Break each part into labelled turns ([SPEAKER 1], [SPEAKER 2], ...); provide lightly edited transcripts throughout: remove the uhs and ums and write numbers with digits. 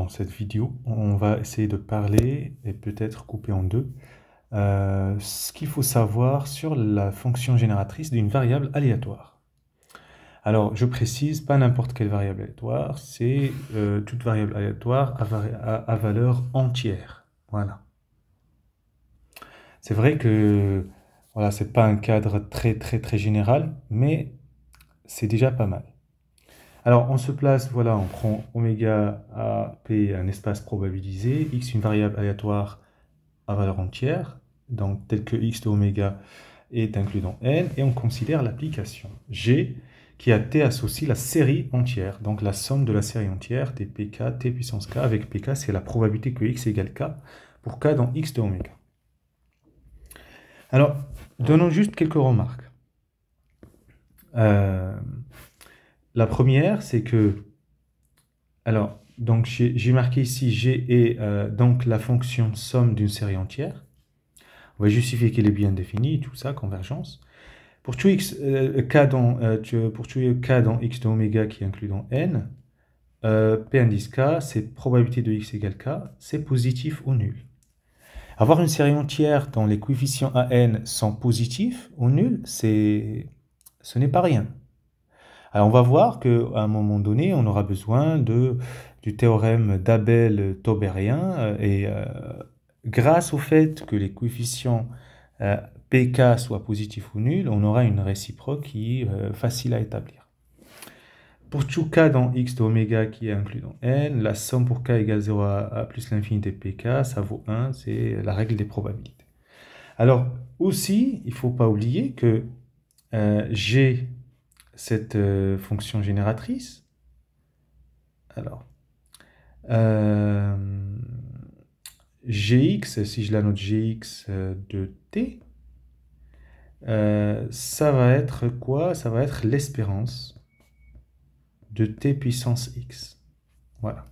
[SPEAKER 1] dans cette vidéo, on va essayer de parler et peut-être couper en deux ce qu'il faut savoir sur la fonction génératrice d'une variable aléatoire. Alors, je précise, pas n'importe quelle variable aléatoire, c'est toute variable aléatoire à valeur entière. Voilà. C'est vrai que voilà, c'est pas un cadre très général, mais c'est déjà pas mal. Alors, on se place, voilà, on prend oméga à p, un espace probabilisé, x une variable aléatoire à valeur entière, donc tel que x de oméga est inclus dans n, et on considère l'application g qui à t associe la série entière, donc la somme de la série entière des pk t puissance k, avec pk c'est la probabilité que x égale k pour k dans x de oméga. Alors, donnons juste quelques remarques. La première, c'est que, alors, donc j'ai marqué ici g est donc la fonction somme d'une série entière. On va justifier qu'elle est bien définie, tout ça, convergence. Pour tout x, pour tout k dans x de oméga qui est inclus dans n, p indice k, c'est probabilité de x égale k, c'est positif ou nul. Avoir une série entière dont les coefficients à n sont positifs ou nuls, ce n'est pas rien. Alors on va voir qu'à un moment donné, on aura besoin du théorème d'Abel-Taubérien et grâce au fait que les coefficients pk soient positifs ou nuls, on aura une réciproque qui est facile à établir. Pour tout k dans x de oméga qui est inclus dans n, la somme pour k égale 0 à plus l'infini de pk, ça vaut 1, c'est la règle des probabilités. Alors aussi, il ne faut pas oublier que j'ai cette fonction génératrice. Alors, gx, si je la note gx de t, ça va être quoi? Ça va être l'espérance de t puissance x. Voilà.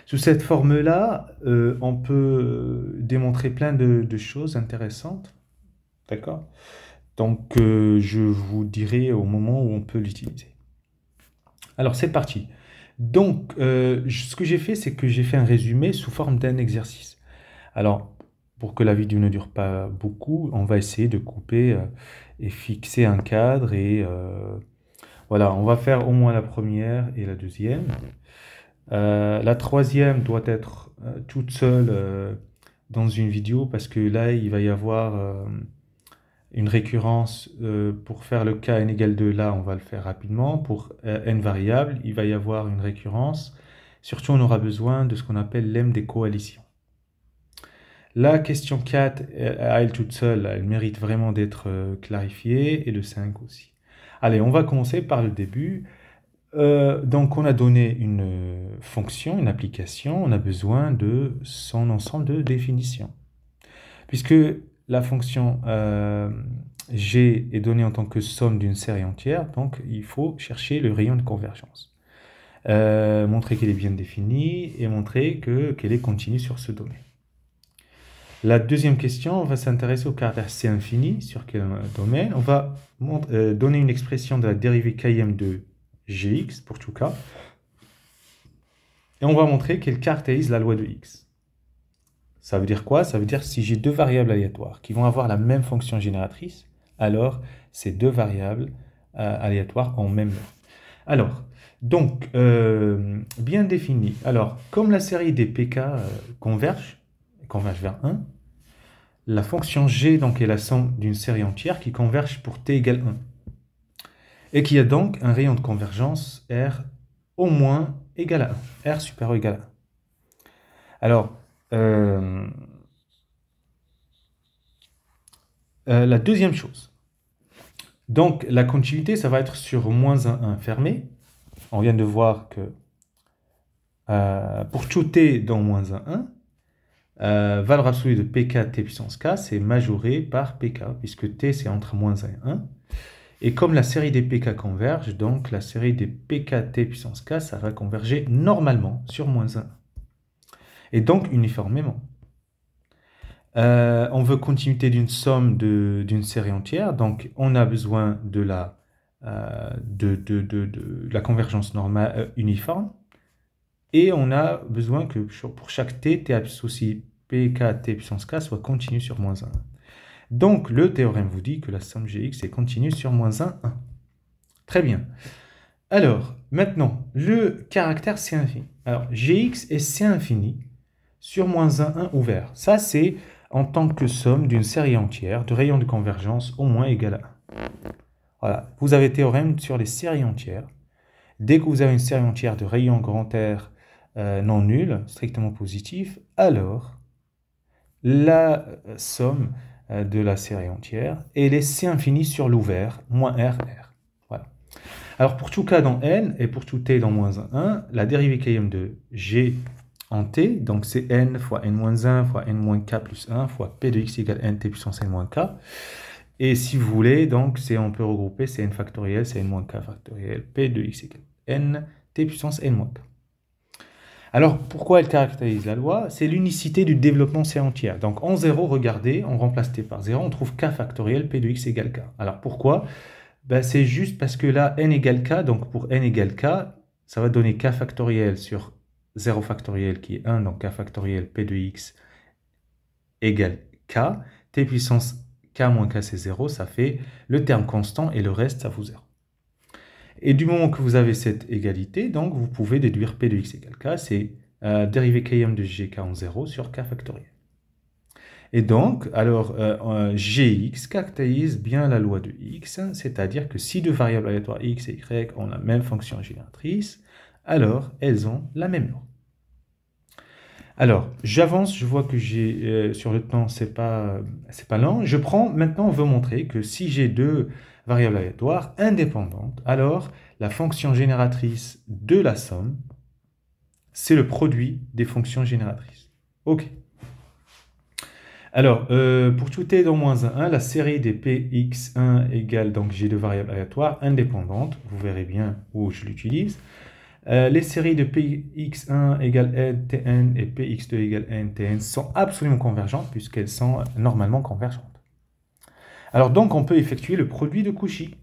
[SPEAKER 1] Sous cette forme-là, on peut démontrer plein de choses intéressantes. D'accord? Donc, je vous dirai au moment où on peut l'utiliser. Alors, c'est parti. Donc, ce que j'ai fait, c'est que j'ai fait un résumé sous forme d'un exercice. Alors, pour que la vidéo ne dure pas beaucoup, on va essayer de couper et fixer un cadre. Et voilà, on va faire au moins la première et la deuxième. La troisième doit être toute seule dans une vidéo parce que là, il va y avoir une récurrence pour faire le cas n égale 2, là on va le faire rapidement. Pour n variables, il va y avoir une récurrence. Surtout, on aura besoin de ce qu'on appelle lemme des coalitions. La question 4, à elle toute seule, elle mérite vraiment d'être clarifiée, et le 5 aussi. Allez, on va commencer par le début. Donc, on a donné une fonction, une application, on a besoin de son ensemble de définitions. Puisque la fonction g est donnée en tant que somme d'une série entière, donc il faut chercher le rayon de convergence. Montrer qu'elle est bien définie et montrer qu'elle est continue sur ce domaine. La deuxième question, on va s'intéresser au caractère C infini, sur quel domaine. On va donner une expression de la dérivée km de gx pour tout cas. Et on va montrer qu'elle caractérise la loi de x. Ça veut dire quoi? Ça veut dire que si j'ai deux variables aléatoires qui vont avoir la même fonction génératrice, alors ces deux variables aléatoires ont même loi. Alors, donc, bien défini. Alors, comme la série des pk converge vers 1, la fonction g donc, est la somme d'une série entière qui converge pour t égale 1. Et qui a donc un rayon de convergence R au moins égal à 1. R supérieur ou égal à 1. Alors, la deuxième chose. Donc, la continuité, ça va être sur moins 1 fermé. On vient de voir que pour tout t dans moins 1, valeur absolue de pk t puissance k, c'est majoré par pk, puisque t, c'est entre moins 1 et 1. Et comme la série des pk converge, donc la série des pk t puissance k, ça va converger normalement sur moins 1. Et donc uniformément. On veut continuité d'une somme d'une série entière, donc on a besoin de la convergence normale uniforme. Et on a besoin que pour chaque t, t associé pk t puissance k soit continu sur moins 1. Donc, le théorème vous dit que la somme gx est continue sur moins 1, 1. Très bien. Alors, maintenant, le caractère C infini. Alors, gx est C infini sur moins 1, 1 ouvert. Ça, c'est en tant que somme d'une série entière de rayons de convergence au moins égale à 1. Voilà, vous avez théorème sur les séries entières. Dès que vous avez une série entière de rayons grand R non nuls, strictement positifs, alors la somme de la série entière est C infini sur l'ouvert, moins R, R. Voilà. Alors pour tout k dans n et pour tout t dans moins 1, 1, la dérivée km de g en t, donc c'est n fois n-1 fois n-k plus 1 fois p de x égale nt puissance n-k. Et si vous voulez, donc on peut regrouper, c'est n factoriel, c'est n-k factoriel, p de x égale n t puissance n-k. Alors, pourquoi elle caractérise la loi? C'est l'unicité du développement C entière. Donc, en 0, regardez, on remplace t par 0, on trouve k factoriel, p de x égale k. Alors, pourquoi? Ben, c'est juste parce que là, n égale k, donc pour n égale k, ça va donner k factoriel sur 0 factoriel qui est 1, donc k factoriel, p de x égale k, t puissance k moins k c'est 0, ça fait le terme constant et le reste, ça vaut 0. Et du moment que vous avez cette égalité, donc vous pouvez déduire p de x égale k, c'est dérivée km de gk en 0 sur k factoriel. Et donc, alors, gx caractérise bien la loi de x, c'est-à-dire que si deux variables aléatoires x et y ont la même fonction génératrice, alors elles ont la même loi. Alors, j'avance, je vois que j'ai sur le temps, c'est pas lent. Je prends, maintenant, on veut montrer que si j'ai deux variables aléatoires indépendantes, alors la fonction génératrice de la somme, c'est le produit des fonctions génératrices. OK. Alors, pour tout t dans moins 1, 1, la série des px1 égale, donc j'ai deux variables aléatoires indépendantes, vous verrez bien où je l'utilise. Les séries de px1 égale ntn et px2 égale ntn sont absolument convergentes puisqu'elles sont normalement convergentes. Alors donc on peut effectuer le produit de Cauchy.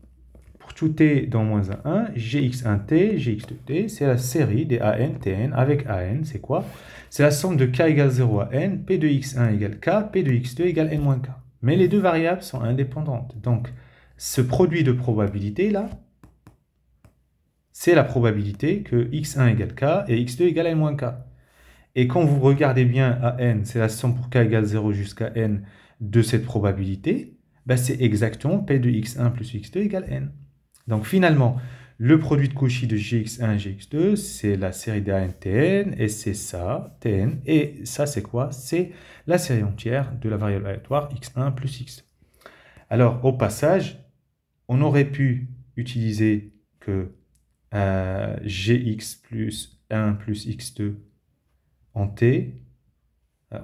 [SPEAKER 1] Pour tout t dans moins 1, 1, gx1t, gx2t, c'est la série des an, tn avec an, c'est quoi? C'est la somme de k égale 0 à n, p de x1 égale k, p de x2 égale n-k. Mais les deux variables sont indépendantes. Donc ce produit de probabilité là, c'est la probabilité que x1 égale k et x2 égale n-k. Et quand vous regardez bien an, c'est la somme pour k égale 0 jusqu'à n de cette probabilité, ben c'est exactement p de x1 plus x2 égale n. Donc finalement, le produit de Cauchy de gx1 et gx2, c'est la série des an tn, et c'est ça, tn, et ça c'est quoi? C'est la série entière de la variable aléatoire x1 plus x2. Alors au passage, on aurait pu utiliser que gx plus 1 plus x2 en t,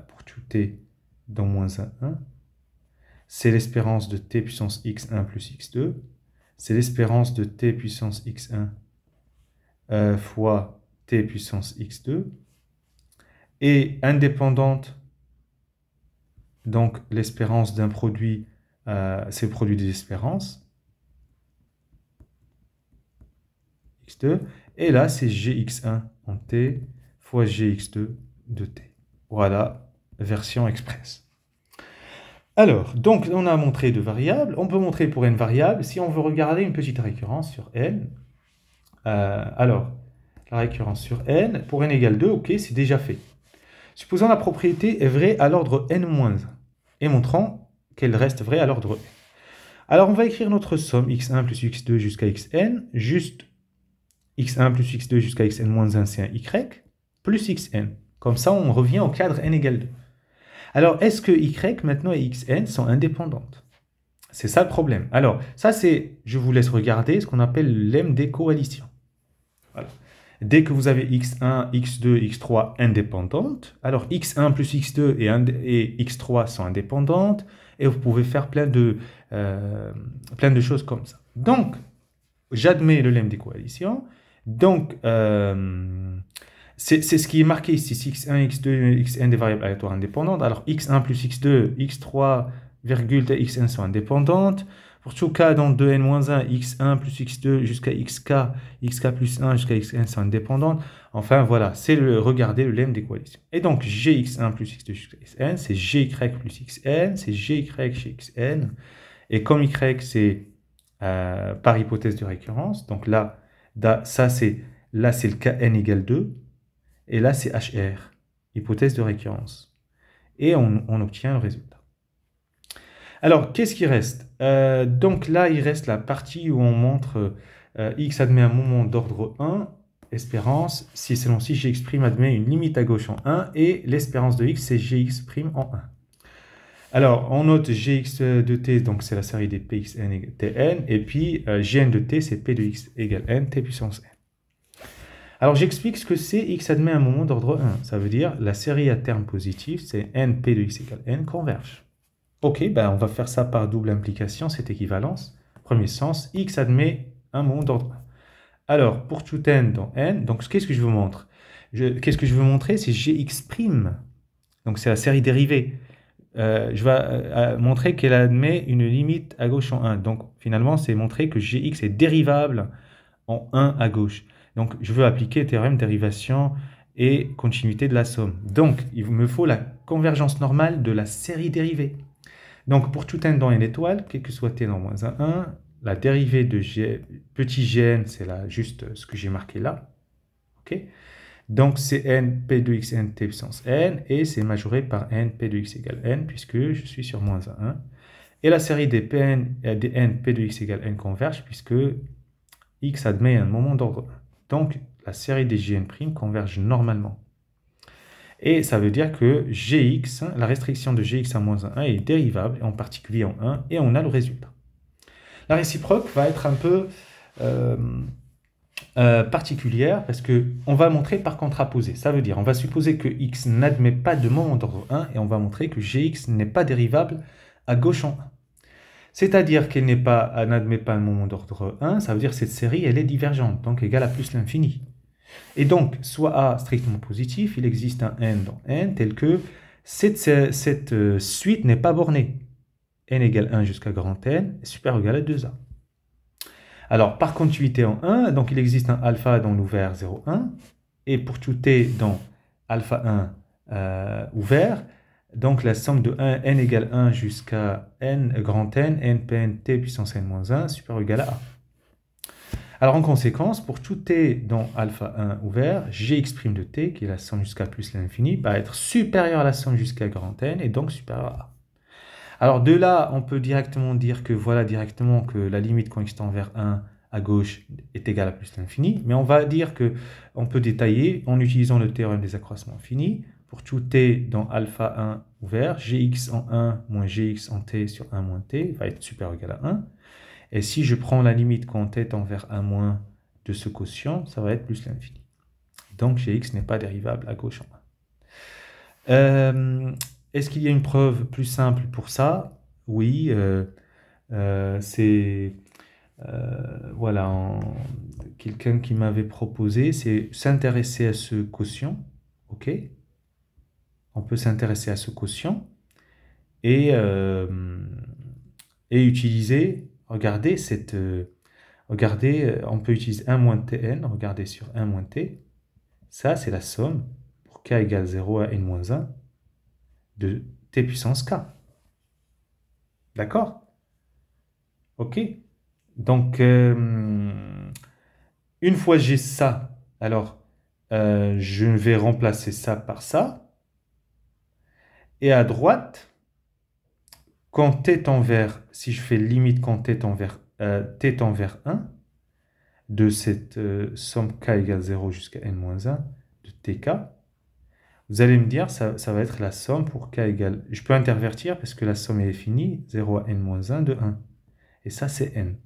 [SPEAKER 1] pour tout t dans moins 1, 1, c'est l'espérance de t puissance x1 plus x2, c'est l'espérance de t puissance x1 fois t puissance x2, et indépendante, donc l'espérance d'un produit, c'est le produit des espérances, x2, et là c'est gx1 en t fois gx2 de t. Voilà, version express. Alors, donc on a montré deux variables, on peut montrer pour n variables, si on veut regarder une petite récurrence sur n, alors, la récurrence sur n, pour n égale 2, ok, c'est déjà fait. Supposons la propriété est vraie à l'ordre n-1, et montrons qu'elle reste vraie à l'ordre n. Alors on va écrire notre somme x1 plus x2 jusqu'à xn, juste x1 plus x2 jusqu'à xn-1, c'est un y, plus xn. Comme ça, on revient au cadre n égale 2. Alors, est-ce que y maintenant et xn sont indépendantes? C'est ça le problème. Alors, ça c'est, je vous laisse regarder ce qu'on appelle le lemme des coalitions. Voilà. Dès que vous avez x1, x2, x3 indépendantes, alors x1 plus x2 et x3 sont indépendantes, et vous pouvez faire plein de choses comme ça. Donc, j'admets le lemme des coalitions. Donc, c'est ce qui est marqué ici, x1, x2, xn des variables aléatoires indépendantes. Alors, x1 plus x2, x3, virgule et xn sont indépendantes. Pour tout cas, dans 2n-1, x1 plus x2 jusqu'à xk plus 1 jusqu'à xn sont indépendantes. Enfin, voilà, c'est regarder le lemme d'équation. Et donc, gx1 plus x2 jusqu'à xn, c'est gy plus xn, c'est gy chez xn. Et comme y, c'est par hypothèse de récurrence, donc là, c'est le cas n égale 2, et là, c'est hr, hypothèse de récurrence. Et on obtient le résultat. Alors, qu'est-ce qui reste? Donc là, il reste la partie où on montre x admet un moment d'ordre 1, espérance, si selon si gx' admet une limite à gauche en 1, et l'espérance de x, c'est gx' en 1. Alors, on note gx de t, donc c'est la série des pxn égale tn, et puis gn de t, c'est p de x égale n, t puissance n. Alors, j'explique ce que c'est x admet un moment d'ordre 1. Ça veut dire la série à terme positif, c'est n, p de x égale n, converge. Ok, ben on va faire ça par double implication, cette équivalence. Premier sens, x admet un moment d'ordre 1. Alors, pour tout n dans n, donc qu'est-ce que je vous montre? Qu'est-ce que je veux montrer? C'est gx'. Donc, c'est la série dérivée. Je vais montrer qu'elle admet une limite à gauche en 1. Donc, finalement, c'est montrer que gx est dérivable en 1 à gauche. Donc, je veux appliquer le théorème dérivation et continuité de la somme. Donc, il me faut la convergence normale de la série dérivée. Donc, pour tout n dans n étoile, quel que soit t dans moins 1, la dérivée de petit gn, c'est là juste ce que j'ai marqué là. Ok. Donc, c'est n p de x n t puissance n, et c'est majoré par n p de x égale n, puisque je suis sur moins 1. Et la série des n p de x égale n converge, puisque x admet un moment d'ordre 1. Donc, la série des gn' converge normalement. Et ça veut dire que gx, la restriction de gx à moins 1 est dérivable, en particulier en 1, et on a le résultat. La réciproque va être un peu particulière, parce qu'on va montrer par contraposé. Ça veut dire, on va supposer que x n'admet pas de moment d'ordre 1, et on va montrer que gx n'est pas dérivable à gauche en 1. C'est-à-dire qu'elle n'admet pas un moment d'ordre 1, ça veut dire que cette série, elle est divergente, donc égale à plus l'infini. Et donc, soit A strictement positif, il existe un n dans n, tel que cette suite n'est pas bornée. N égale 1 jusqu'à grand N, supérieur ou égal à 2A. Alors, par continuité en 1, donc il existe un alpha dans l'ouvert 0, 1, et pour tout t dans alpha 1 ouvert, donc la somme de 1, n égale 1 jusqu'à n grand N, npn t puissance n-1, supérieur ou égal à A. Alors en conséquence, pour tout t dans alpha 1 ouvert, gx' de t, qui est la somme jusqu'à plus l'infini, va être supérieur à la somme jusqu'à grand N et donc supérieur à A. Alors de là, on peut directement dire que voilà directement que la limite quand x tend vers 1 à gauche est égale à plus l'infini, mais on va dire que on peut détailler en utilisant le théorème des accroissements finis. Pour tout t dans alpha 1 ouvert, gx en 1 moins gx en t sur 1 moins t va être supérieur ou égal à 1. Et si je prends la limite quand t tend vers 1 moins de ce quotient, ça va être plus l'infini. Donc gx n'est pas dérivable à gauche en 1. Est-ce qu'il y a une preuve plus simple pour ça? Oui, c'est voilà, quelqu'un qui m'avait proposé, c'est s'intéresser à ce quotient. Ok, on peut s'intéresser à ce quotient et utiliser. Regardez, on peut utiliser 1 moins tn, regardez sur 1 moins t, ça c'est la somme pour k égale 0 à n-1 de t puissance k. D'accord? Ok? Donc, une fois j'ai ça, alors je vais remplacer ça par ça, et à droite, quand t tend vers, si je fais limite quand t tend vers 1, de cette somme k égale 0 jusqu'à n-1 de tk, vous allez me dire, ça va être la somme pour k égale... Je peux intervertir parce que la somme est finie, 0 à n-1 de 1. Et ça, c'est n.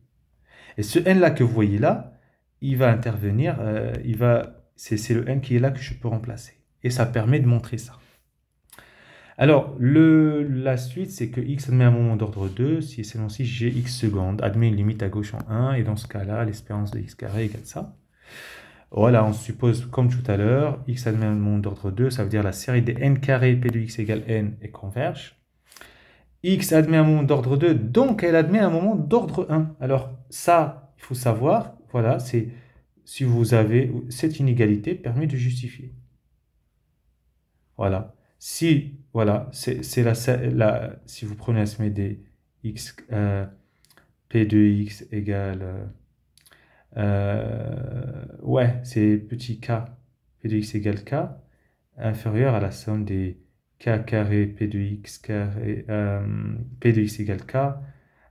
[SPEAKER 1] Et ce n-là que vous voyez là, il va intervenir, c'est le n qui est là que je peux remplacer. Et ça permet de montrer ça. Alors, la suite, c'est que x admet un moment d'ordre 2, si c'est si gx seconde admet une limite à gauche en 1, et dans ce cas-là, l'espérance de x carré égale ça. Voilà, on suppose, comme tout à l'heure, x admet un moment d'ordre 2, ça veut dire la série des n carré p de x égale n et converge. x admet un moment d'ordre 2, donc elle admet un moment d'ordre 1. Alors ça, il faut savoir, voilà, c'est si vous avez cette inégalité permet de justifier. Voilà. Si, voilà, c'est si vous prenez la somme des x, p de x égale, ouais, c'est petit k, p de x égale k, inférieur à la somme des k carré, p de x carré, p de x égale k,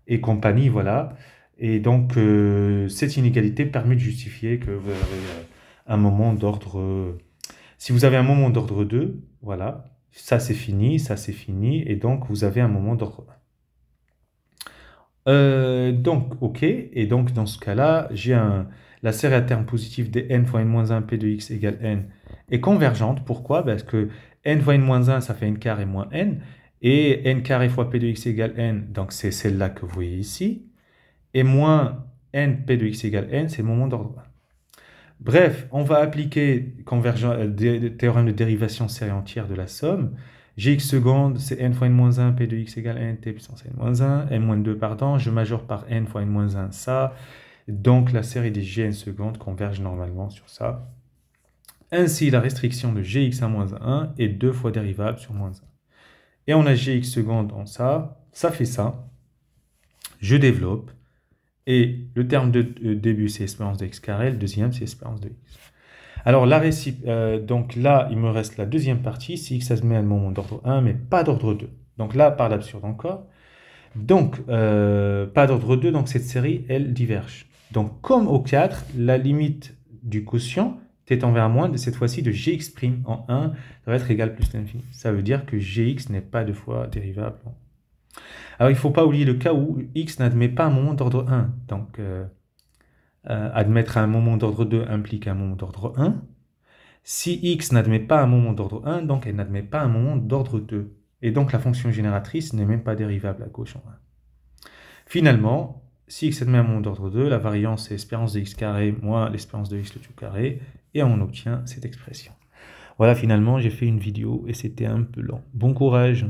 [SPEAKER 1] et compagnie, voilà. Et donc, cette inégalité permet de justifier que vous avez un moment d'ordre... si vous avez un moment d'ordre 2, voilà, ça c'est fini, et donc vous avez un moment d'ordre 1. Donc, ok, et donc dans ce cas-là, la série à terme positive des n fois n-1 p de x égale n est convergente. Pourquoi? Parce que n fois n-1, ça fait n carré moins n, et n carré fois p de x égale n, donc c'est celle-là que vous voyez ici, et moins n p de x égale n, c'est le moment d'ordre 1. Bref, on va appliquer théorème de dérivation série entière de la somme. Gx seconde, c'est n fois n-1, p de x égale n, t puissance n-1, n-2, pardon, je majore par n fois n-1 ça. Donc la série des gn secondes converge normalement sur ça. Ainsi, la restriction de gx à moins 1 est 2 fois dérivable sur moins 1. Et on a gx seconde en ça fait ça. Je développe. Et le terme de début, c'est espérance de x carré, le deuxième, c'est espérance de x. Alors, donc là, il me reste la deuxième partie, si x admet un moment d'ordre 1, mais pas d'ordre 2. Donc là, par l'absurde encore. Donc, pas d'ordre 2, donc cette série, elle diverge. Donc, comme au 4, la limite du quotient étant vers moins, cette fois-ci, de gx' en 1, ça va être égal plus l'infini. Ça veut dire que gx n'est pas deux fois dérivable. Alors, il ne faut pas oublier le cas où x n'admet pas un moment d'ordre 1. Donc, admettre un moment d'ordre 2 implique un moment d'ordre 1. Si x n'admet pas un moment d'ordre 1, donc elle n'admet pas un moment d'ordre 2. Et donc, la fonction génératrice n'est même pas dérivable à gauche en 1. Finalement, si x admet un moment d'ordre 2, la variance c'est espérance de x carré moins l'espérance de x le tout carré, et on obtient cette expression. Voilà, finalement, j'ai fait une vidéo et c'était un peu long. Bon courage!